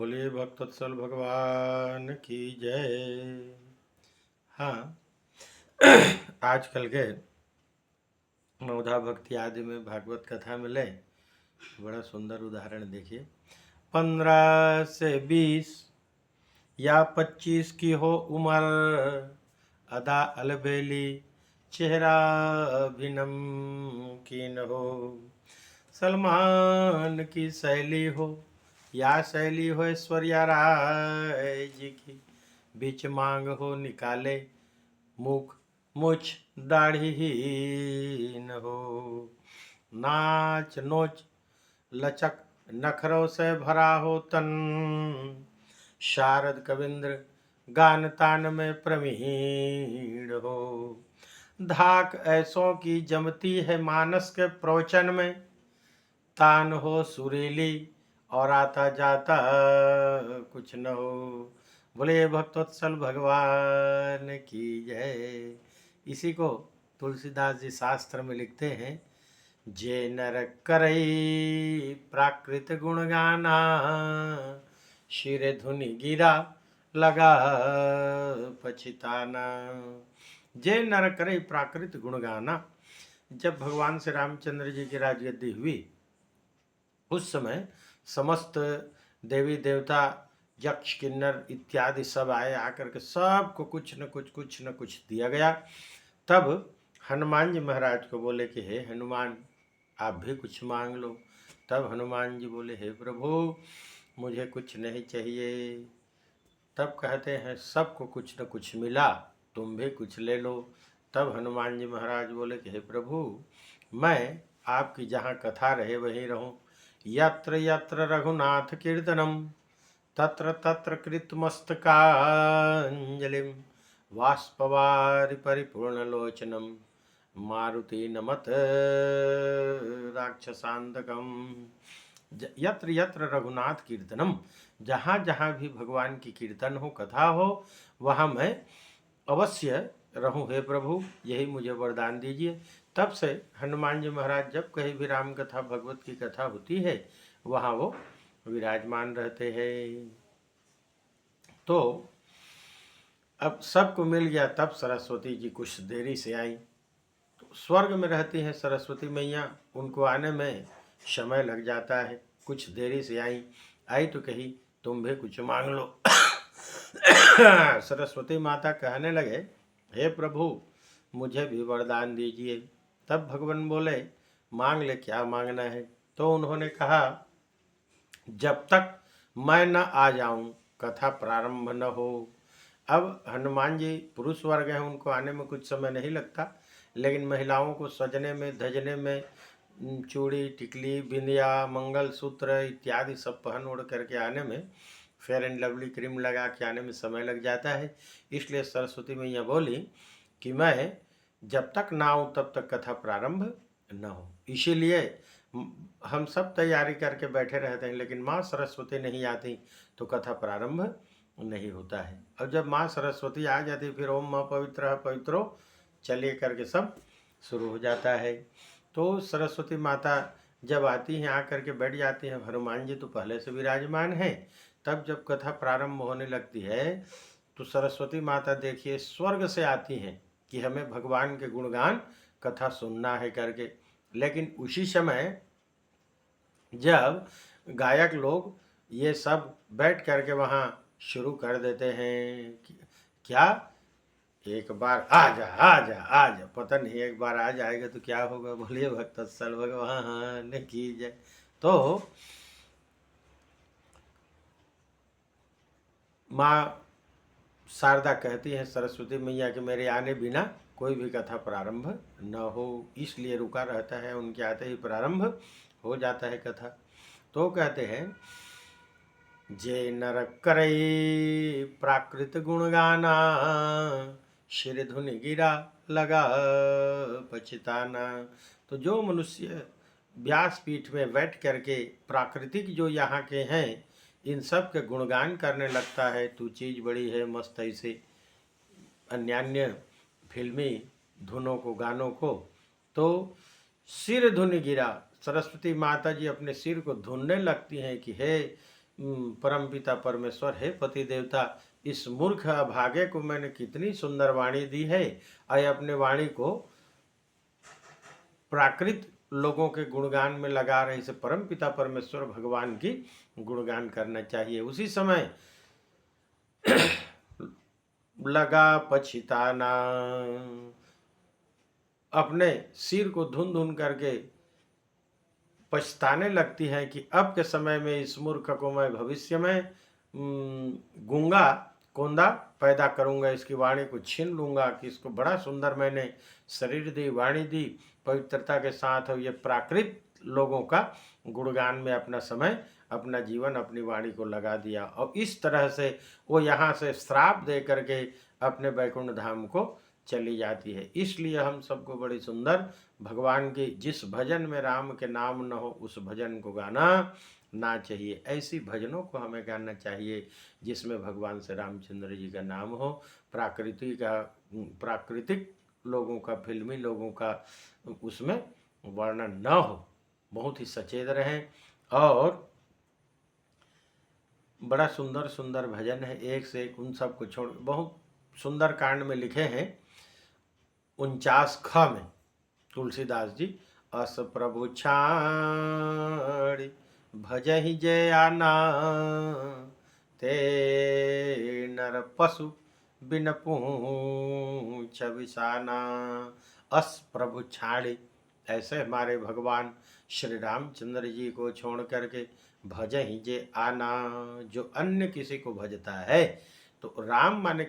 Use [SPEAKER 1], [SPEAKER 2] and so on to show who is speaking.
[SPEAKER 1] बोलिए भक्तवत्सल भगवान की जय। हाँ, आजकल के नवधा भक्ति आदि में भागवत कथा में ले बड़ा सुंदर उदाहरण देखिए। 15 से 20 या 25 की हो उम्र, अदा अलबेली चेहरा भी नमकीन हो। सलमान की शैली हो या शैली हो ऐश्वर्या राय जी की, बीच मांग हो निकाले मुख मुछ दाढ़ी ही न हो। नाच नोच लचक नखरों से भरा हो तन, शारद कविंद्र गान तान में प्रवीण हो। धाक ऐसों की जमती है मानस के प्रवचन में, तान हो सुरीली और आता जाता कुछ न हो। बोले भक्तवत्सल भगवान की जय। इसी को तुलसीदास जी शास्त्र में लिखते हैं, जे नर करई प्राकृत गुण गाना, शिर धुनि गिरा लगा पछिताना। जे नर करई प्राकृत गुण गाना, जब भगवान श्री रामचंद्र जी की राजगद्दी हुई उस समय समस्त देवी देवता यक्ष किन्नर इत्यादि सब आए, आकर के सबको कुछ न कुछ दिया गया। तब हनुमान जी महाराज को बोले कि हे हनुमान, आप भी कुछ मांग लो। तब हनुमान जी बोले, हे प्रभु मुझे कुछ नहीं चाहिए। तब कहते हैं सबको कुछ न कुछ मिला, तुम भी कुछ ले लो। तब हनुमान जी महाराज बोले कि हे प्रभु, मैं आपकी जहाँ कथा रहे वहीं रहूं। यत्र यत्र रघुनाथ कीर्तनम, तत्र तत्र कृतमस्तकांजलिम, वाष्पवारि परिपूर्णलोचनम, मारुति नमत राक्षसांतकम। यत्र यत्र रघुनाथ कीर्तनम, जहाँ जहाँ भी भगवान की कीर्तन हो, कथा हो, वहाँ मैं अवश्य रहूं। हे प्रभु, यही मुझे वरदान दीजिए। तब से हनुमान जी महाराज जब कहीं भी राम कथा भगवत की कथा होती है वहाँ वो विराजमान रहते हैं। तो अब सबको मिल गया। तब सरस्वती जी कुछ देरी से आई। तो स्वर्ग में रहती हैं सरस्वती मैया, उनको आने में समय लग जाता है। कुछ देरी से आई तो कही तुम भी कुछ मांग लो। सरस्वती माता कहने लगे, हे प्रभु मुझे भी वरदान दीजिए। तब भगवान बोले, मांग ले, क्या मांगना है। तो उन्होंने कहा, जब तक मैं न आ जाऊं कथा प्रारंभ न हो। अब हनुमान जी पुरुष वर्ग हैं, उनको आने में कुछ समय नहीं लगता, लेकिन महिलाओं को सजने में धजने में, चूड़ी टिकली बिंदिया मंगल सूत्र इत्यादि सब पहन ओढ़ करके आने में, फेयर एंड लवली क्रीम लगा के आने में समय लग जाता है। इसलिए सरस्वती मैया बोली कि मैं जब तक ना आऊँ तब तक कथा प्रारंभ न हो। इसीलिए हम सब तैयारी करके बैठे रहते हैं, लेकिन माँ सरस्वती नहीं आती तो कथा प्रारंभ नहीं होता है। और जब माँ सरस्वती आ जाती फिर ओम माँ पवित्र पवित्रो चलिए करके सब शुरू हो जाता है। तो सरस्वती माता जब आती हैं आकर के बैठ जाती हैं, हनुमान जी तो पहले से विराजमान हैं। तब जब कथा प्रारंभ होने लगती है तो सरस्वती माता देखिए स्वर्ग से आती हैं कि हमें भगवान के गुणगान कथा सुनना है करके। लेकिन उसी समय जब गायक लोग ये सब बैठ करके वहाँ शुरू कर देते हैं, क्या एक बार आ जा आ जा आ जा, पता नहीं एक बार आ जाएगा तो क्या होगा। बोलिए भक्तवत्सल भगवान की जय। तो माँ शारदा कहती है सरस्वती मैया कि मेरे आने बिना कोई भी कथा प्रारंभ न हो, इसलिए रुका रहता है, उनके आते ही प्रारंभ हो जाता है कथा। तो कहते हैं, जे नर करई प्राकृत गुण गाना, शिर धुनि गिरा लगा पछिताना। तो जो मनुष्य व्यासपीठ में बैठ करके प्राकृतिक जो यहाँ के हैं इन सब के गुणगान करने लगता है तो चीज़ बड़ी है मस्त, ऐसे अन्यान्य फिल्मी धुनों को गानों को, तो सिर धुन गिरा। सरस्वती माता जी अपने सिर को धुनने लगती हैं कि हे परमपिता परमेश्वर, हे पति देवता, इस मूर्ख अभागे को मैंने कितनी सुंदर वाणी दी है, और अपने वाणी को प्राकृत लोगों के गुणगान में लगा रहे। इसे परमपिता परमेश्वर भगवान की गुणगान करना चाहिए। उसी समय लगा पछिताना, अपने सिर को धुन धुन करके पछताने लगती है कि अब के समय में इस मूर्ख को मैं भविष्य में गूंगा कोंदा पैदा करूंगा, इसकी वाणी को छीन लूंगा। कि इसको बड़ा सुंदर मैंने शरीर दी, वाणी दी, पवित्रता के साथ ये प्राकृत लोगों का गुणगान में अपना समय, अपना जीवन, अपनी वाणी को लगा दिया, और इस तरह से वो यहाँ से श्राप दे करके अपने बैकुंठ धाम को चली जाती है। इसलिए हम सबको बड़ी सुंदर भगवान की, जिस भजन में राम के नाम न हो उस भजन को गाना ना चाहिए। ऐसी भजनों को हमें गाना चाहिए जिसमें भगवान श्री रामचंद्र जी का नाम हो, प्राकृतिक लोगों का, फिल्मी लोगों का उसमें वर्णन न हो। बहुत ही सचेत रहें। और बड़ा सुंदर सुंदर भजन है, एक से एक, उन सब को छोड़ बहुत सुंदर कांड में लिखे हैं। 49 ख में तुलसीदास जी, अस प्रभु छाड़ भजहि जय आना, ते नर पशु बिन पूछ विसाना। अस प्रभु छाड़े, ऐसे हमारे भगवान श्री रामचंद्र जी को छोड़ करके भजहि जे आना, जो अन्य किसी को भजता है, तो राम माने